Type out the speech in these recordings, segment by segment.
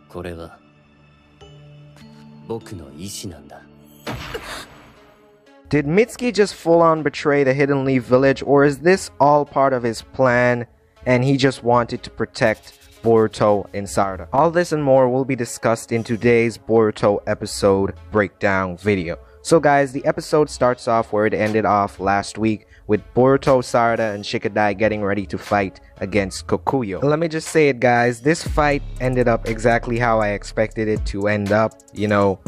これは僕の意志なんだ。 Did Mitsuki just full-on betray the Hidden Leaf Village, or is this all part of his plan and he just wanted to protect Boruto and Sarada? All this and more will be discussed in today's Boruto episode breakdown video. So guys, the episode starts off where it ended off last week with Boruto, Sarada, and Shikadai getting ready to fight against Kokuyo. And let me just say it guys, this fight ended up exactly how I expected it to end up. You know,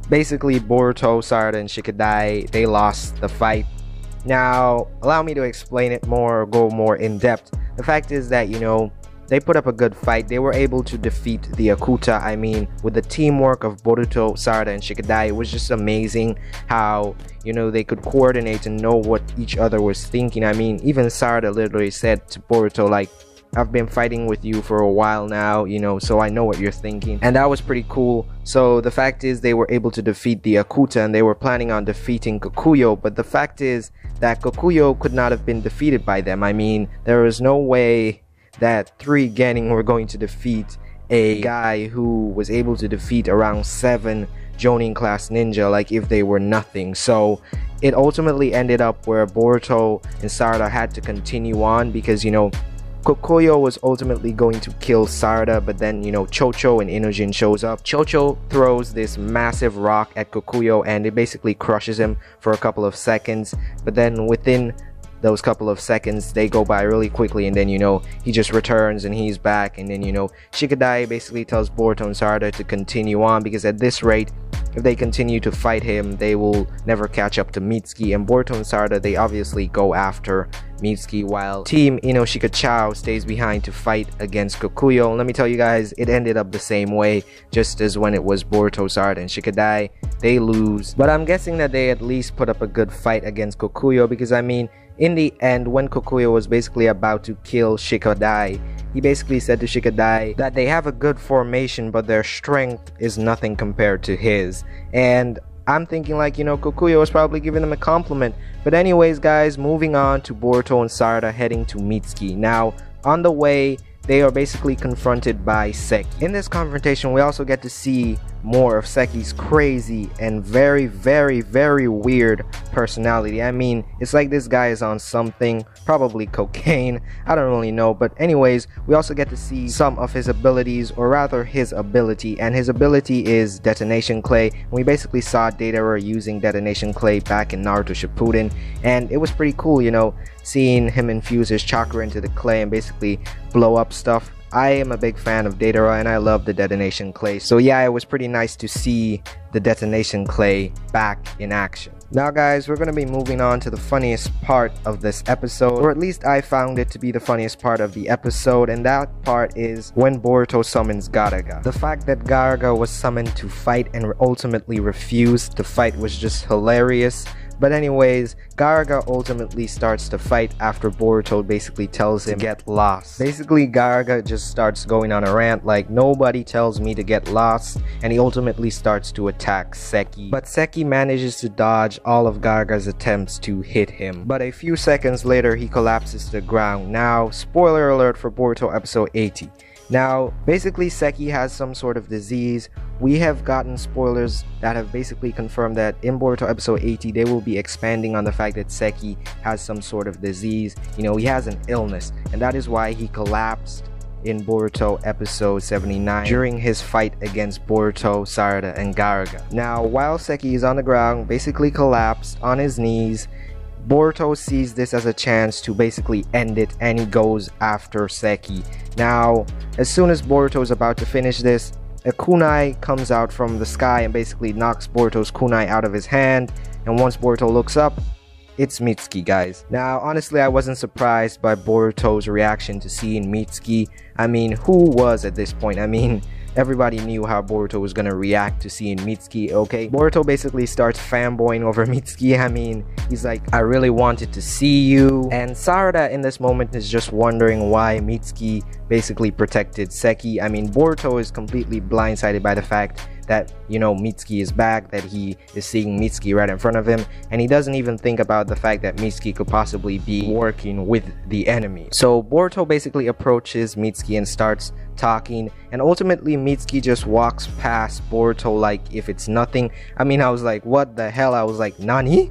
basically Boruto, Sarada, and Shikadai, they lost the fight. Now, allow me to explain it more or go more in depth. The fact is that, you know, they put up a good fight. They were able to defeat the Akuta. I mean, with the teamwork of Boruto, Sarada, and Shikadai, it was just amazing how, you know, they could coordinate and know what each other was thinking. I mean, even Sarada literally said to Boruto, like, I've been fighting with you for a while now, you know, so I know what you're thinking. And that was pretty cool. So the fact is they were able to defeat the Akuta and they were planning on defeating Kokuyo. But the fact is that Kokuyo could not have been defeated by them. I mean, there was no way that 3 Genin were going to defeat a guy who was able to defeat around 7 Jonin class ninja, like if they were nothing. So it ultimately ended up where Boruto and Sarada had to continue on because, you know, Kokuyo was ultimately going to kill Sarada, but then, you know, Chocho and Inojin shows up. Chocho throws this massive rock at Kokuyo and it basically crushes him for a couple of seconds, but then within those couple of seconds they go by really quickly, and then, you know, he just returns and he's back. And then, you know, Shikadai basically tells Boruto and Sarada to continue on because at this rate, if they continue to fight him, they will never catch up to Mitsuki. And Boruto and Sarada, they obviously go after Mitsuki while Team Inoshika Chao stays behind to fight against Kokuyo. And let me tell you guys, it ended up the same way, just as when it was Boruto, Sarada, and Shikadai. They lose, but I'm guessing that they at least put up a good fight against Kokuyo because, I mean, in the end, when Kokuyo was basically about to kill Shikadai, he basically said to Shikadai that they have a good formation, but their strength is nothing compared to his. And I'm thinking, like, you know, Kokuyo was probably giving him a compliment. But anyways, guys, moving on to Boruto and Sarada heading to Mitsuki. Now, on the way, they are basically confronted by Sekiei. In this confrontation, we also get to see more of Sekei's crazy and very, very, very weird personality. I mean, it's like this guy is on something, probably cocaine, I don't really know. But anyways, we also get to see some of his abilities, or rather his ability, and his ability is Detonation Clay. We basically saw Deidara using Detonation Clay back in Naruto Shippuden, and it was pretty cool, you know, seeing him infuse his chakra into the clay and basically blow up stuff. I am a big fan of Deidara and I love the Detonation Clay. So yeah, it was pretty nice to see the Detonation Clay back in action. Now guys, we're going to be moving on to the funniest part of this episode, or at least I found it to be the funniest part of the episode, and that part is when Boruto summons Garaga. The fact that Garaga was summoned to fight and ultimately refused to fight was just hilarious. But anyways, Garaga ultimately starts to fight after Boruto basically tells him to get lost. Basically, Garaga just starts going on a rant like, nobody tells me to get lost, and he ultimately starts to attack Sekiei. But Sekiei manages to dodge all of Garaga's attempts to hit him. But a few seconds later, he collapses to the ground. Now, spoiler alert for Boruto episode 80. Now, basically Sekiei has some sort of disease. We have gotten spoilers that have basically confirmed that in Boruto episode 80, they will be expanding on the fact that Sekiei has some sort of disease. You know, he has an illness, and that is why he collapsed in Boruto episode 79 during his fight against Boruto, Sarada, and Garaga. Now, while Sekiei is on the ground, basically collapsed on his knees, Boruto sees this as a chance to basically end it, and he goes after Sekiei. Now, as soon as Boruto is about to finish this, a kunai comes out from the sky and basically knocks Boruto's kunai out of his hand, and once Boruto looks up, it's Mitsuki, guys. Now, honestly, I wasn't surprised by Boruto's reaction to seeing Mitsuki. I mean, who was at this point? I mean, everybody knew how Boruto was gonna react to seeing Mitsuki, okay? Boruto basically starts fanboying over Mitsuki. I mean, he's like, I really wanted to see you. And Sarada in this moment is just wondering why Mitsuki basically protected Sekiei. I mean, Boruto is completely blindsided by the fact that, you know, Mitsuki is back, that he is seeing Mitsuki right in front of him, and he doesn't even think about the fact that Mitsuki could possibly be working with the enemy. So Boruto basically approaches Mitsuki and starts talking, and ultimately Mitsuki just walks past Boruto like if it's nothing. I mean, I was like, what the hell? I was like, Nani?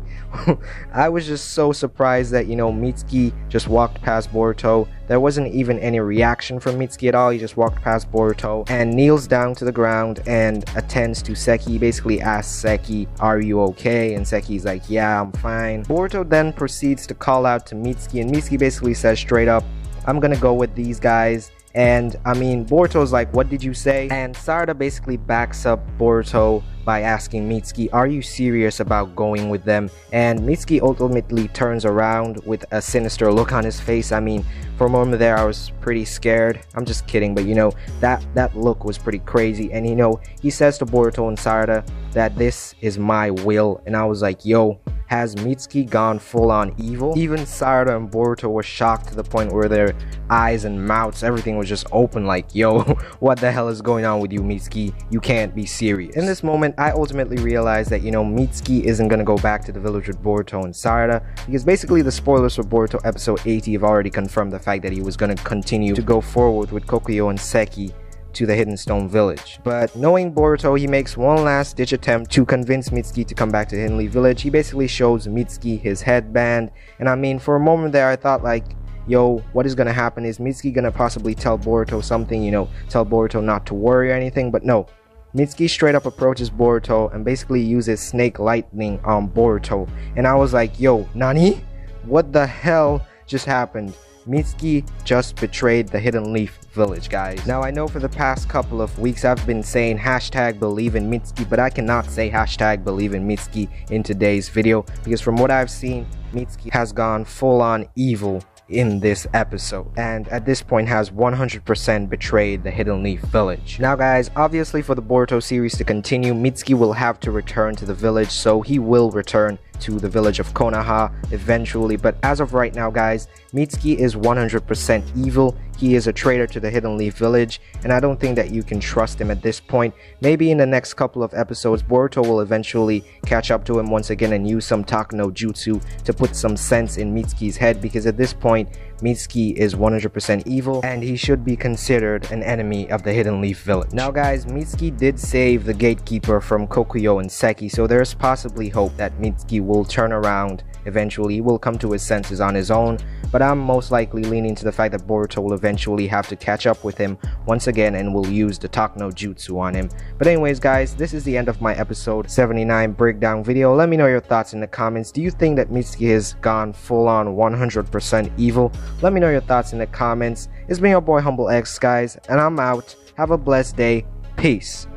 I was just so surprised that, you know, Mitsuki just walked past Boruto. There wasn't even any reaction from Mitsuki at all. He just walked past Boruto and kneels down to the ground and attends to Sekiei. He basically asks Sekiei, are you okay? And Sekei's like, yeah, I'm fine. Boruto then proceeds to call out to Mitsuki, and Mitsuki basically says straight up, I'm gonna go with these guys. And I mean, Boruto's like, what did you say? And Sarada basically backs up Boruto by asking Mitsuki, are you serious about going with them? And Mitsuki ultimately turns around with a sinister look on his face. I mean, for a moment there I was pretty scared. I'm just kidding, but you know, that look was pretty crazy. And you know, he says to Boruto and Sarada that this is my will. And I was like, yo, has Mitsuki gone full on evil? Even Sarada and Boruto were shocked to the point where their eyes and mouths, everything was just open like, yo, what the hell is going on with you, Mitsuki? You can't be serious. In this moment, I ultimately realized that, you know, Mitsuki isn't gonna go back to the village with Boruto and Sarada, because basically the spoilers for Boruto episode 80 have already confirmed the fact that he was gonna continue to go forward with Kokuyo and Sekiei to the Hidden Stone Village. But knowing Boruto, he makes one last ditch attempt to convince Mitsuki to come back to Hidden Leaf Village. He basically shows Mitsuki his headband, and I mean, for a moment there I thought like, yo, what is gonna happen? Is Mitsuki gonna possibly tell Boruto something, you know, tell Boruto not to worry or anything? But no, Mitsuki straight up approaches Boruto and basically uses snake lightning on Boruto, and I was like, yo, Nani? What the hell just happened? Mitsuki just betrayed the Hidden Leaf Village, guys. Now, I know for the past couple of weeks I've been saying hashtag believe in Mitsuki, but I cannot say hashtag believe in Mitsuki in today's video, because from what I've seen, Mitsuki has gone full on evil in this episode, and at this point has 100% betrayed the Hidden Leaf Village. Now guys, obviously for the Boruto series to continue, Mitsuki will have to return to the village, so he will return to the village of Konoha eventually, but as of right now guys, Mitsuki is 100% evil. He is a traitor to the Hidden Leaf Village, and I don't think that you can trust him at this point. Maybe in the next couple of episodes, Boruto will eventually catch up to him once again and use some no jutsu to put some sense in Mitsuki's head, because at this point, Mitsuki is 100% evil, and he should be considered an enemy of the Hidden Leaf Village. Now guys, Mitsuki did save the gatekeeper from Kokuyo and Sekiei, so there's possibly hope that Mitsuki will turn around. Eventually, he will come to his senses on his own, but I'm most likely leaning to the fact that Boruto will eventually have to catch up with him once again and will use the no jutsu on him. But anyways guys, this is the end of my episode 79 breakdown video. Let me know your thoughts in the comments. Do you think that Mitsuki has gone full on 100% evil? Let me know your thoughts in the comments. It's been your boy Humble X, guys, and I'm out. Have a blessed day. Peace.